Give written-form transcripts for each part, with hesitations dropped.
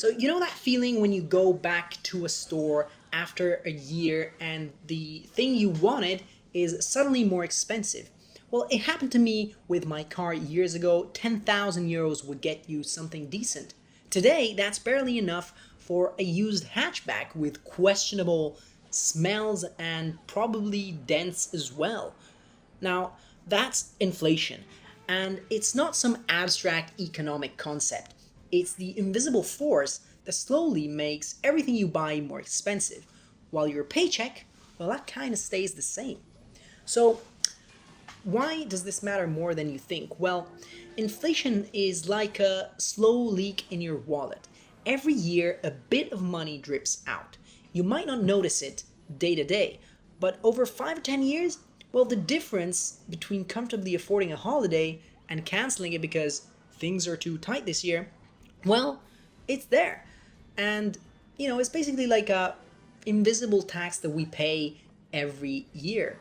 So, you know that feeling when you go back to a store after a year and the thing you wanted is suddenly more expensive? Well, it happened to me with my car years ago. 10,000 euros would get you something decent. Today, that's barely enough for a used hatchback with questionable smells and probably dents as well. Now, that's inflation, and it's not some abstract economic concept. It's the invisible force that slowly makes everything you buy more expensive, while your paycheck, well, that kind of stays the same. So, why does this matter more than you think? Well, inflation is like a slow leak in your wallet. Every year, a bit of money drips out. You might not notice it day to day, but over 5 or 10 years, well, the difference between comfortably affording a holiday and canceling it because things are too tight this year, well, it's there. And, it's basically like a invisible tax that we pay every year.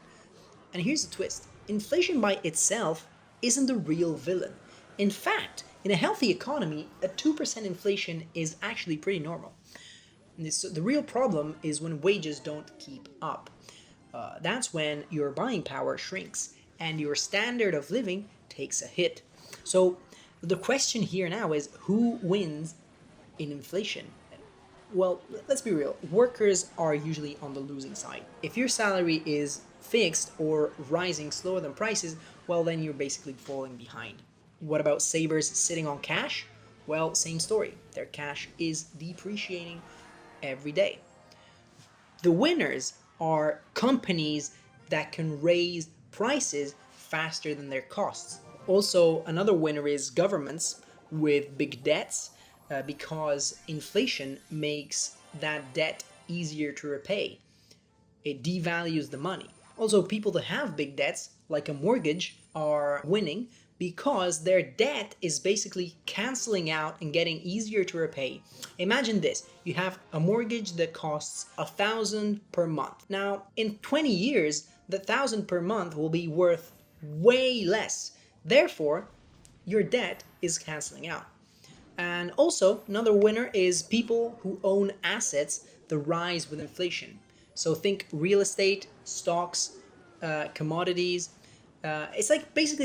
And here's the twist: inflation by itself isn't the real villain. In fact, in a healthy economy, a 2% inflation is actually pretty normal. The real problem is when wages don't keep up. That's when your buying power shrinks and your standard of living takes a hit. So, the question here now is who wins in inflation? Well, let's be real. Workers are usually on the losing side. If your salary is fixed or rising slower than prices, well, then you're basically falling behind. What about savers sitting on cash? Well, same story. Their cash is depreciating every day. The winners are companies that can raise prices faster than their costs. Also, another winner is governments with big debts because inflation makes that debt easier to repay. It devalues the money. Also, people that have big debts, like a mortgage, are winning because their debt is basically canceling out and getting easier to repay. Imagine this: you have a mortgage that costs 1,000 per month. Now, in 20 years, the 1,000 per month will be worth way less. Therefore, your debt is canceling out. And also, another winner is people who own assets that rise with inflation. So think real estate, stocks, commodities. It's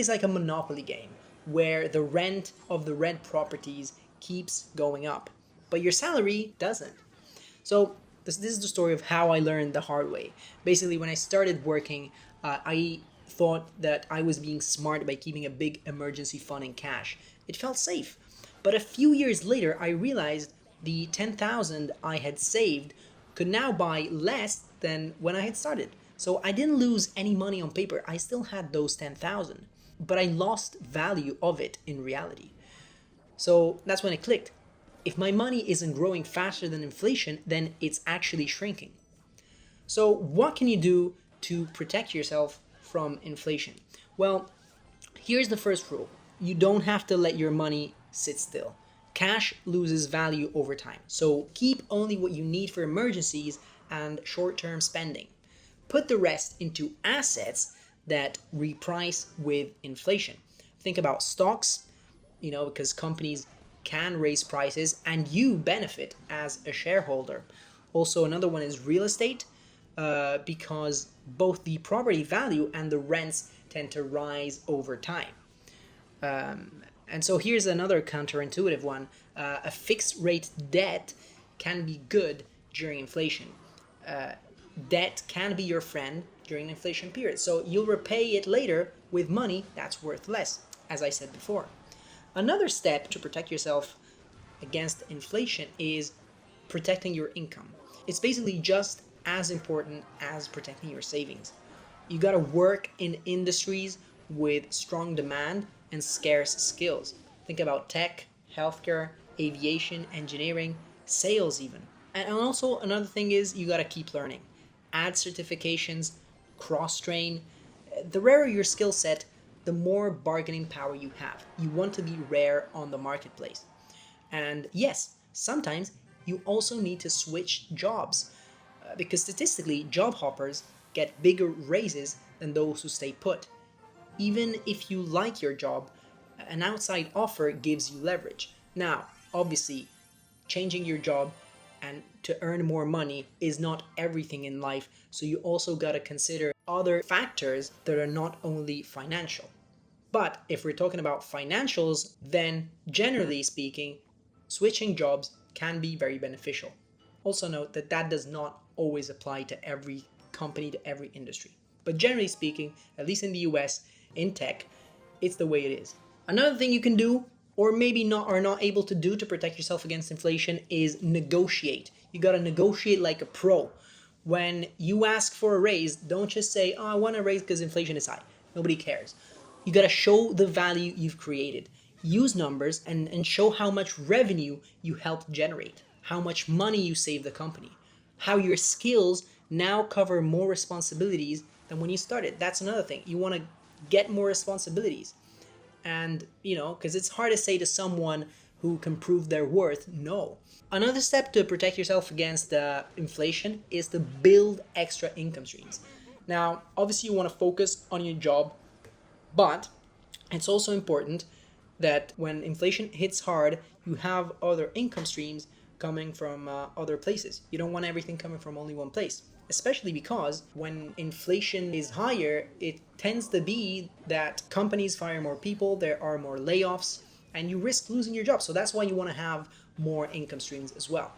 like a monopoly game where the rent of the rent properties keeps going up, but your salary doesn't. So this is the story of how I learned the hard way. Basically, when I started working, I thought that I was being smart by keeping a big emergency fund in cash. It felt safe. But a few years later, I realized the 10,000 I had saved could now buy less than when I had started. So I didn't lose any money on paper. I still had those 10,000, but I lost value of it in reality. So that's when it clicked. If my money isn't growing faster than inflation, then it's actually shrinking. So, what can you do to protect yourself from inflation? Well, here's the first rule: you don't have to let your money sit still. Cash loses value over time, so keep only what you need for emergencies and short term spending. Put the rest into assets that reprice with inflation. Think about stocks, because companies can raise prices and you benefit as a shareholder. Also, another one is real estate, because both the property value and the rents tend to rise over time. And so here's another counterintuitive one: a fixed rate debt can be good during inflation. Uh, Debt can be your friend during the inflation period. So you'll repay it later with money that's worth less, as I said before. Another step to protect yourself against inflation is protecting your income. It's basically just as important as protecting your savings. You gotta work in industries with strong demand and scarce skills. Think about tech, healthcare, aviation, engineering, sales, even. And also, another thing is you gotta keep learning. Add certifications, cross train. The rarer your skill set, the more bargaining power you have. You want to be rare on the marketplace. And yes, sometimes you also need to switch jobs because statistically, job hoppers get bigger raises than those who stay put. Even if you like your job, an outside offer gives you leverage. Now, obviously, changing your job and to earn more money is not everything in life. So you also got to consider other factors that are not only financial. But if we're talking about financials, then generally speaking, switching jobs can be very beneficial. Also note that that does not always apply to every company, to every industry. But generally speaking, at least in the US, in tech, it's the way it is. Another thing you can do, or maybe not are not able to do to protect yourself against inflation, is negotiate. You gotta negotiate like a pro. When you ask for a raise, don't just say, "Oh, I want a raise because inflation is high." Nobody cares. You gotta show the value you've created. Use numbers and show how much revenue you helped generate, how much money you saved the company, how your skills now cover more responsibilities than when you started. That's another thing. You want to get more responsibilities. And, because it's hard to say to someone who can prove their worth, no. Another step to protect yourself against inflation is to build extra income streams. Now, obviously, you want to focus on your job, but it's also important that when inflation hits hard, you have other income streams coming from other places. You don't want everything coming from only one place, especially because when inflation is higher, it tends to be that companies fire more people, there are more layoffs, and you risk losing your job. So that's why you want to have more income streams as well.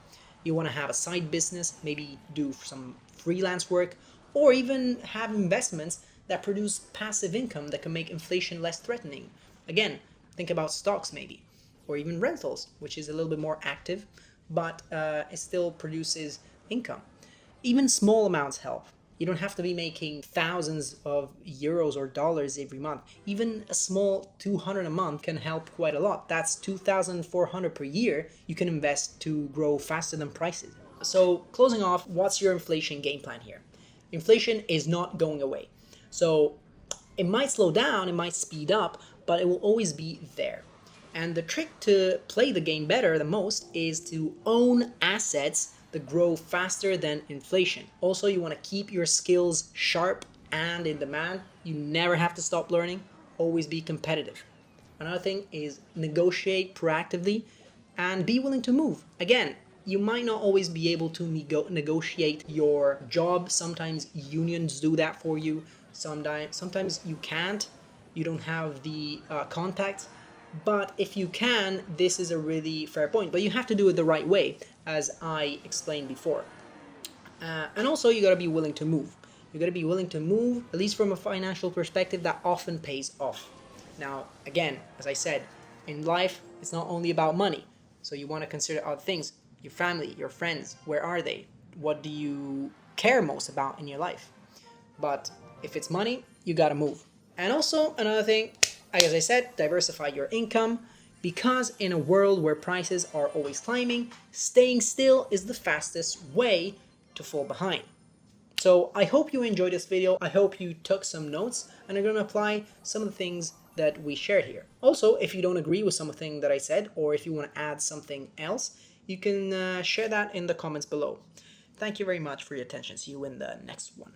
You want to have a side business, maybe do some freelance work, or even have investments that produce passive income that can make inflation less threatening. Again, think about stocks maybe, or even rentals, which is a little bit more active, but it still produces income. Even small amounts help. You don't have to be making thousands of euros or dollars every month. Even a small 200 a month can help quite a lot. That's 2,400 per year you can invest to grow faster than prices. So closing off, what's your inflation game plan here? Inflation is not going away. So it might slow down, it might speed up, but it will always be there. And the trick to play the game better the most is to own assets that grow faster than inflation. Also, you want to keep your skills sharp and in demand. You never have to stop learning. Always be competitive. Another thing is negotiate proactively and be willing to move. Again, you might not always be able to negotiate your job. Sometimes unions do that for you. Sometimes you can't. You don't have the contacts. But if you can, this is a really fair point. But you have to do it the right way, as I explained before. And also, you got to be willing to move. You got to be willing to move, at least from a financial perspective, that often pays off. Now, again, as I said, in life, it's not only about money. So you want to consider other things. Your family, your friends, where are they? What do you care most about in your life? But if it's money, you got to move. And also, another thing, as I said, diversify your income, because in a world where prices are always climbing, staying still is the fastest way to fall behind. So I hope you enjoyed this video. I hope you took some notes and are going to apply some of the things that we shared here. Also, if you don't agree with something that I said, or if you want to add something else, you can share that in the comments below. Thank you very much for your attention. See you in the next one.